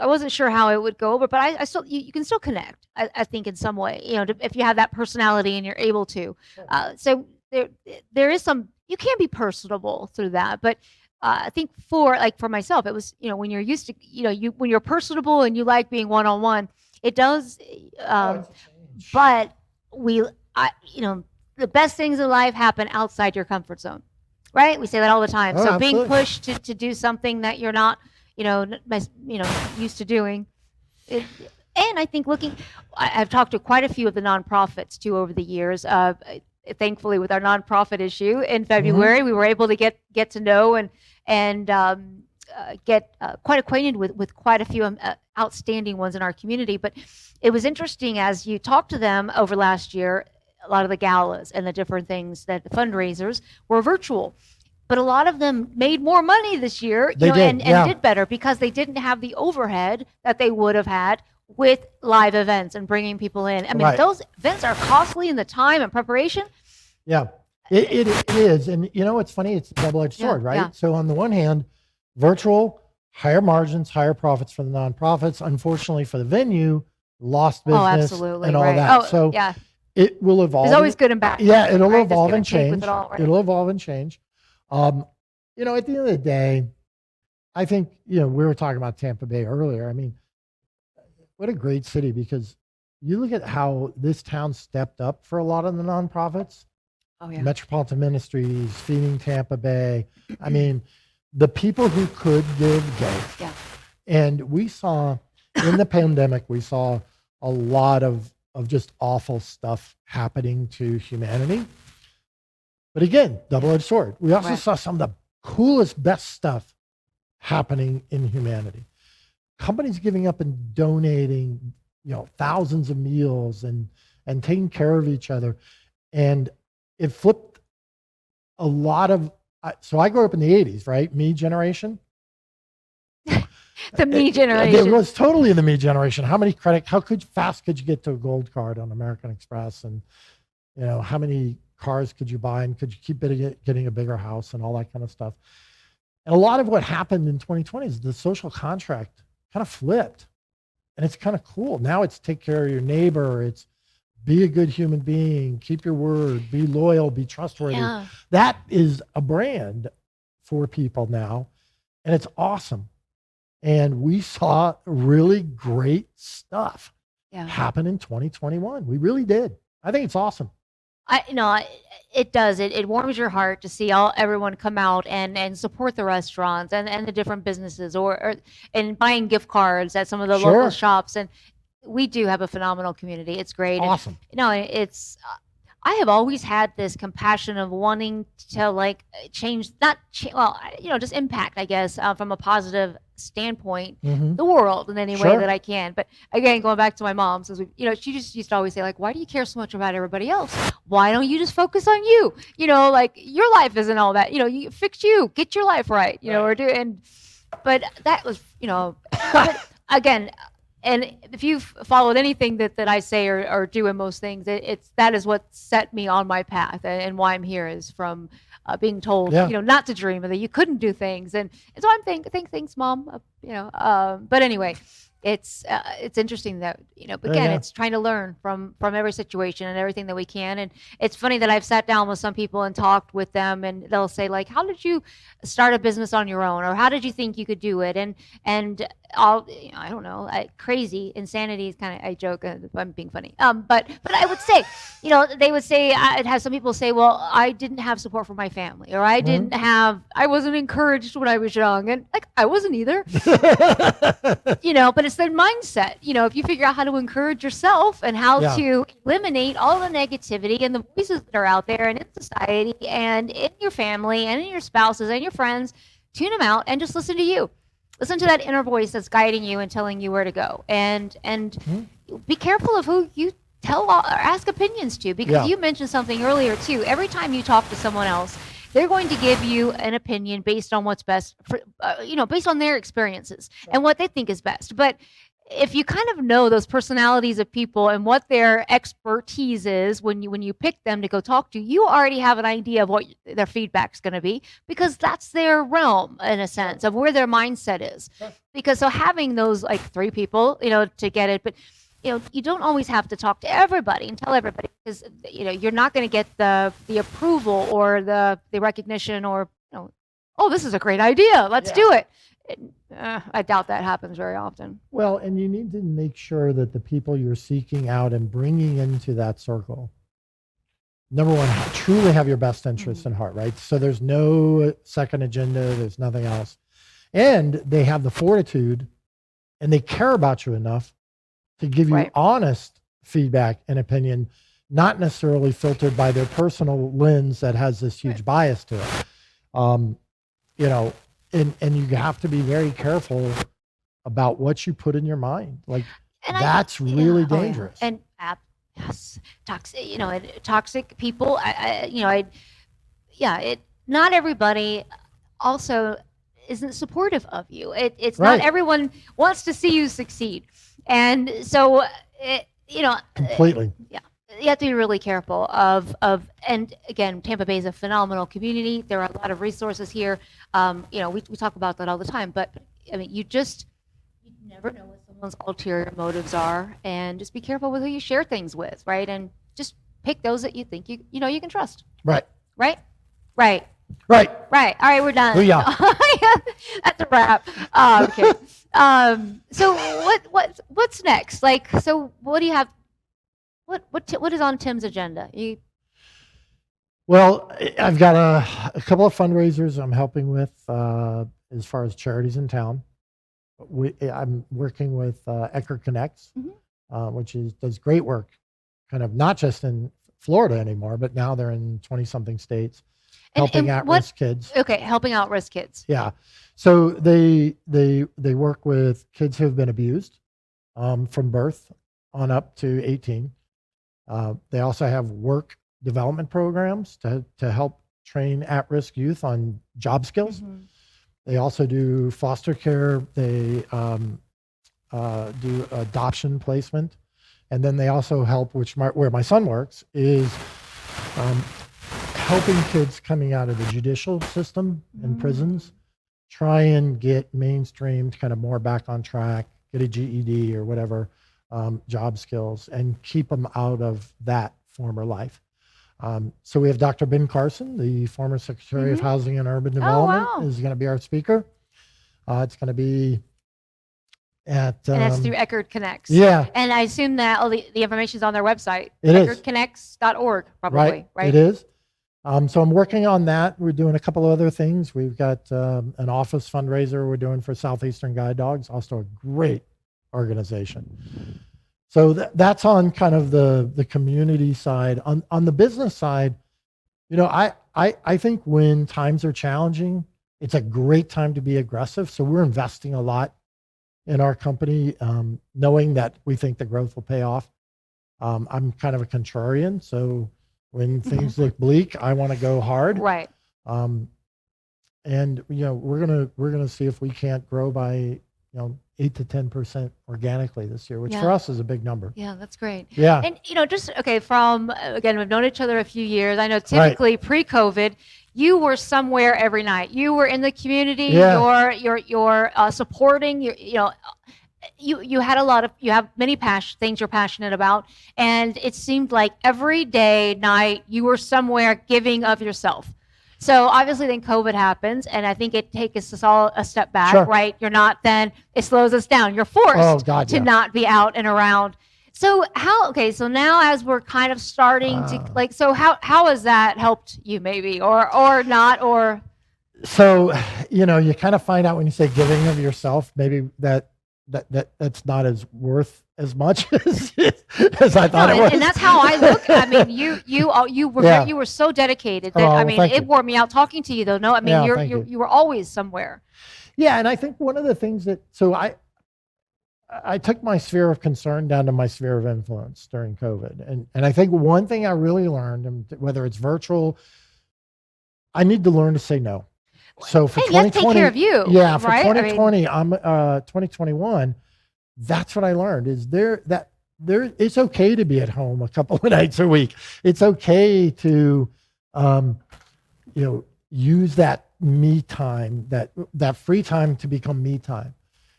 wasn't sure how it would go over, but I still, you can still connect, I think in some way, if you have that personality and you're able to. So there is some, you can be personable through that, but I think for myself, it was, when you're used to, when you're personable and you like being one-on-one, it does. But the best things in life happen outside your comfort zone, right? We say that all the time. So absolutely. Being pushed to do something that you're not, used to doing. And I think I've talked to quite a few of the nonprofits too over the years. Thankfully, with our nonprofit issue in February, mm-hmm, we were able to get to know and get quite acquainted with quite a few outstanding ones in our community. But it was interesting as you talked to them over last year, a lot of the galas and the different things that the fundraisers were virtual. But a lot of them made more money this year and did better because they didn't have the overhead that they would have had with live events and bringing people in. I mean, right, those events are costly in the time and preparation. Yeah, it is. And it's funny, it's a double-edged sword, right? Yeah. So on the one hand, virtual, higher margins, higher profits for the nonprofits. Unfortunately for the venue, lost business and all that. So yeah, it will evolve. There's always good and bad. Yeah, it'll evolve and change. It'll evolve and change. At the end of the day, I think, we were talking about Tampa Bay earlier. I mean, what a great city, because you look at how this town stepped up for a lot of the nonprofits. Oh, yeah. Metropolitan Ministries, Feeding Tampa Bay. I mean, the people who could give gave. Yeah. And we saw in the pandemic, we saw a lot of just awful stuff happening to humanity. But again, double-edged sword. We also saw some of the coolest, best stuff happening in humanity. Companies giving up and donating, thousands of meals and taking care of each other. And it flipped a lot of, so I grew up in the 80s, right? Me generation. The me generation. It was totally the me generation. How fast could you get to a gold card on American Express? And, how many cars could you buy? And could you keep getting a bigger house and all that kind of stuff? And a lot of what happened in 2020 is the social contract kind of flipped. And it's kind of cool. Now it's take care of your neighbor. It's be a good human being, keep your word, be loyal, be trustworthy. Yeah. That is a brand for people now. And it's awesome. And we saw really great stuff happen in 2021. We really did. I think it's awesome. It does. It warms your heart to see everyone come out and support the restaurants and the different businesses and buying gift cards at some of the local shops. And we do have a phenomenal community. It's great. Awesome. And, I have always had this compassion of wanting to like change, just impact, I guess, from a positive standpoint, the world in any way that I can. But again, going back to my mom, says, she just used to always say, like, why do you care so much about everybody else? Why don't you just focus on you? Like your life isn't all that, you fix you, get your life right, but that was, but again, and if you've followed anything that I say or do in most things, that is what set me on my path, and why I'm here is from being told, not to dream, and that you couldn't do things, and so I'm thanks, Mom, but anyway, it's interesting that again, it's trying to learn from every situation and everything that we can. And it's funny that I've sat down with some people and talked with them, and they'll say, like, how did you start a business on your own, or how did you think you could do it? And I'll, I don't know, crazy insanity is kind of, I joke, I'm being funny, but I would say, they would say, I'd have some people say, well, I didn't have support from my family, or I wasn't encouraged when I was young, and like I wasn't either. But it's their mindset. If you figure out how to encourage yourself and how to eliminate all the negativity and the voices that are out there and in society and in your family and in your spouses and your friends, tune them out and just listen to you. Listen to that inner voice that's guiding you and telling you where to go. And be careful of who you tell or ask opinions to, because you mentioned something earlier too. Every time you talk to someone else, they're going to give you an opinion based on what's best for, based on their experiences and what they think is best. But if you kind of know those personalities of people and what their expertise is when you pick them to go talk to, you already have an idea of what their feedback is going to be, because that's their realm in a sense of where their mindset is. Because so having those like 3 people, to get it, but you don't always have to talk to everybody and tell everybody, because you're not going to get the approval or the recognition, or oh, this is a great idea, let's do it. I doubt that happens very often. Well, and you need to make sure that the people you're seeking out and bringing into that circle, number one, truly have your best interests in heart, right? So there's no second agenda, there's nothing else, and they have the fortitude and they care about you enough to give you honest feedback and opinion, not necessarily filtered by their personal lens that has this huge bias to it. And you have to be very careful about what you put in your mind. Like, that's really dangerous. And yes, toxic, toxic people. Not everybody also isn't supportive of you. It's not everyone wants to see you succeed. And so, completely. Yeah. You have to be really careful and again, Tampa Bay is a phenomenal community. There are a lot of resources here. We talk about that all the time, but I mean, you never know what someone's ulterior motives are, and just be careful with who you share things with, right? And just pick those that you think you can trust. Right. All right, we're done. That's a wrap. Okay. So what's next? Like, so what do you have? What is on Tim's agenda? Well, I've got a couple of fundraisers I'm helping with as far as charities in town. I'm working with Eckerd Connects, which does great work, kind of not just in Florida anymore, but now they're in 20-something states, helping at-risk kids. Okay, helping out-risk kids. Yeah, so they work with kids who have been abused from birth on up to 18. They also have work development programs to help train at-risk youth on job skills. They also do foster care. They do adoption placement. And then they also help, where my son works, is helping kids coming out of the judicial system in prisons try and get mainstreamed kind of more back on track, get a GED or whatever, job skills, and keep them out of that former life. So we have Dr. Ben Carson, the former Secretary of Housing and Urban Development, is going to be our speaker. It's going to be at... and that's through Eckerd Connects. Yeah. And I assume that all the information is on their website. It is. EckerdConnects.org, probably, right? It is. So I'm working on that. We're doing a couple of other things. We've got an office fundraiser we're doing for Southeastern Guide Dogs, also a great organization. So that's on kind of the community side. On the business side, I think when times are challenging, it's a great time to be aggressive. So we're investing a lot in our company, knowing that we think the growth will pay off. I'm kind of a contrarian, so when things look bleak, I want to go hard. Right. And we're gonna see if we can't grow by 8 to 10% organically this year, which for us is a big number. Yeah, that's great. Yeah. And just from again, we've known each other a few years. I know typically pre-COVID, you were somewhere every night. You were in the community. Yeah. You're supporting. You have many things you're passionate about, and it seemed like every day, night, you were somewhere giving of yourself. So obviously then COVID happens, and I think it takes us all a step back, Sure. right? You're not then, it slows us down. You're forced to not be out and around. So so now as we're kind of starting to so how has that helped you maybe or not or? So, you kind of find out when you say giving of yourself, maybe that's not as worth as much as I thought it was. And that's how I look. I mean, you were so dedicated that it wore me out talking to you though. No, I mean you were always somewhere. Yeah, and I think one of the things I took my sphere of concern down to my sphere of influence during COVID. And I think one thing I really learned, and whether it's virtual, I need to learn to say no. So for 2020, you have to take care of you. Yeah, for right? 2020, 2021, that's what I learned is it's okay to be at home a couple of nights a week. It's okay to use that me time, that free time to become me time.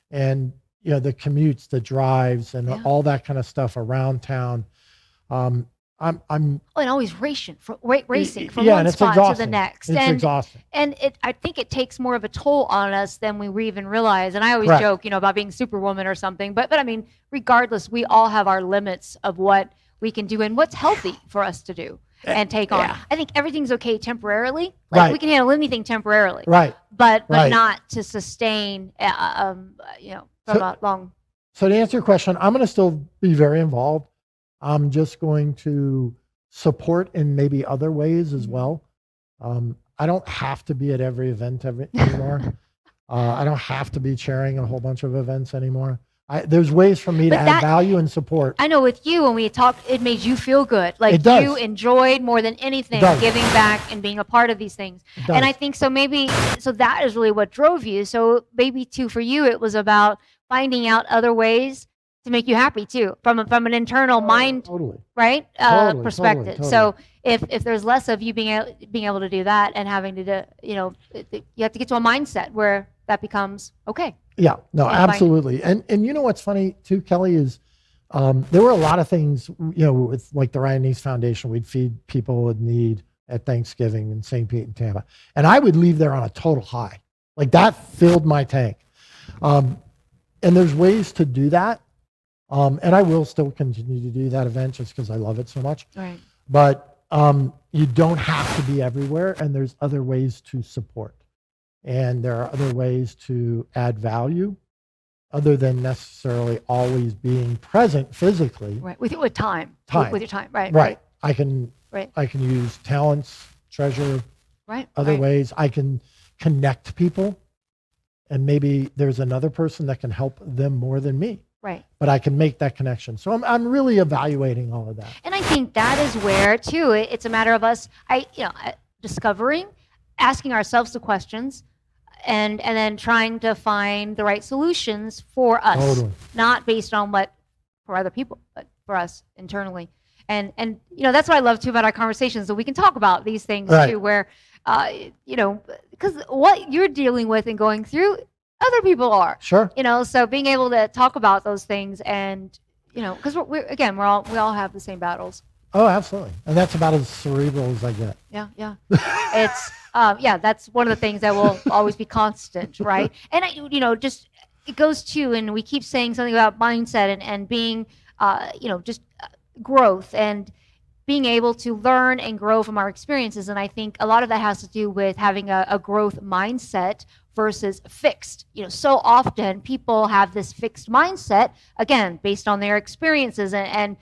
And the commutes, the drives, and all that kind of stuff around town. I'm and always racing from one and spot to the next. It's exhausting. And I think it takes more of a toll on us than we even realize. And I always joke, about being Superwoman or something. But I mean, regardless, we all have our limits of what we can do and what's healthy for us to do and take on. I think everything's okay temporarily. We can handle anything temporarily. Right. But not to sustain, from a long. So to answer your question, I'm going to still be very involved. I'm just going to support in maybe other ways as well. I don't have to be at every event anymore. I don't have to be chairing a whole bunch of events anymore. There's ways for me to add value and support. I know with you, when we talked, it made you feel good. Like you enjoyed more than anything giving back and being a part of these things. And I think so that is really what drove you. So maybe too, for you, it was about finding out other ways to make you happy too, from an internal mind, right? Perspective. Totally. So if there's less of you being able to do that and having to you have to get to a mindset where that becomes okay. Yeah, no, absolutely. And you know what's funny too, Kelly, is there were a lot of things, with like the Ryan Neese Foundation, we'd feed people in need at Thanksgiving in St. Pete and Tampa. And I would leave there on a total high. Like that filled my tank. And there's ways to do that. And I will still continue to do that event just because I love it so much. Right. But you don't have to be everywhere, and there's other ways to support. And there are other ways to add value other than necessarily always being present physically. Right. With time. With your time. Right. Right. I can use talents, treasure, other ways. I can connect people, and maybe there's another person that can help them more than me. Right. But I can make that connection. So I'm really evaluating all of that. And I think that is where too, it's a matter of us, discovering, asking ourselves the questions, and then trying to find the right solutions for us, not based on what for other people, but for us internally. And that's what I love too about our conversations, that we can talk about these things too, where because what you're dealing with and going through, other people are. Sure. So being able to talk about those things and because we all have the same battles. Oh, absolutely. And that's about as cerebral as I get. Yeah. It's that's one of the things that will always be constant, right? And it goes to, and we keep saying something about mindset and being just growth, and being able to learn and grow from our experiences. And I think a lot of that has to do with having a growth mindset versus fixed. So often people have this fixed mindset, again, based on their experiences and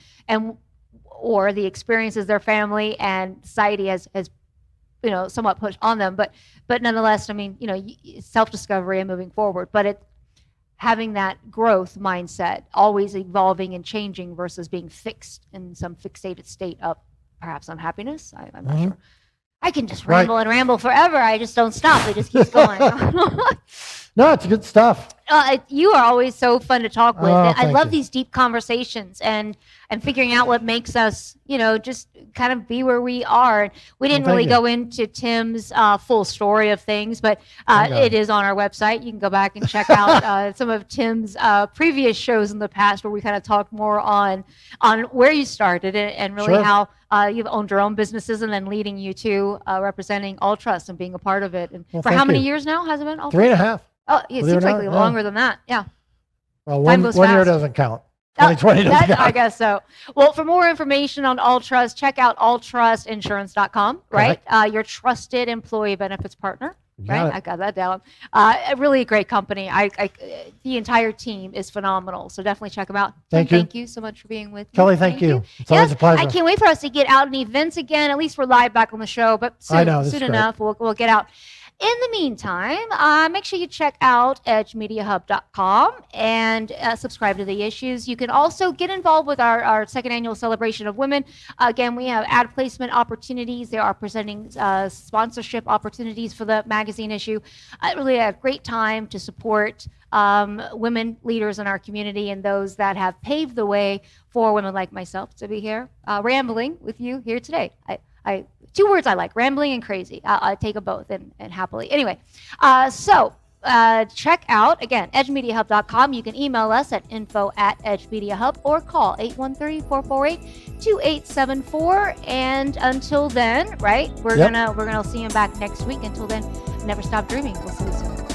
or the experiences their family and society has somewhat pushed on them. But nonetheless, I mean, self-discovery and moving forward. But having that growth mindset, always evolving and changing versus being fixed in some fixated state of perhaps unhappiness. I'm not sure. I can just ramble and ramble forever. I just don't stop. It just keeps going. No, it's good stuff. You are always so fun to talk with. I love you. these deep conversations and figuring out what makes us, just kind of be where we are. We didn't really go into Tim's full story of things, but it is on our website. You can go back and check out some of Tim's previous shows in the past where we kind of talked more on where you started and really how you've owned your own businesses and then leading you to representing Alltrust and being a part of it. And for how many years now has it been? Alltrust? 3.5. Oh, it seems like longer than that. Yeah. Well, one year doesn't count. 2020 doesn't count. I guess so. Well, for more information on Alltrust, check out alltrustinsurance.com, right? Your trusted employee benefits partner, right? I got that down. Really a great company. The entire team is phenomenal. So definitely check them out. Thank you so much for being with me. Kelly, thank you. It's always a pleasure. I can't wait for us to get out in events again. At least we're live back on the show, but soon enough we'll get out. In the meantime, make sure you check out edgemediahub.com and subscribe to The Issues. You can also get involved with our second annual celebration of women. Again, we have ad placement opportunities. They are presenting sponsorship opportunities for the magazine issue. Really a great time to support women leaders in our community and those that have paved the way for women like myself to be here rambling with you here today. I two words I like, rambling and crazy. I take them both and happily. Anyway, so check out, again, edgemediahub.com. You can email us at info@edgemediahub or call 813-448-2874. And until then, right, we're gonna see you back next week. Until then, never stop dreaming. We'll see you soon.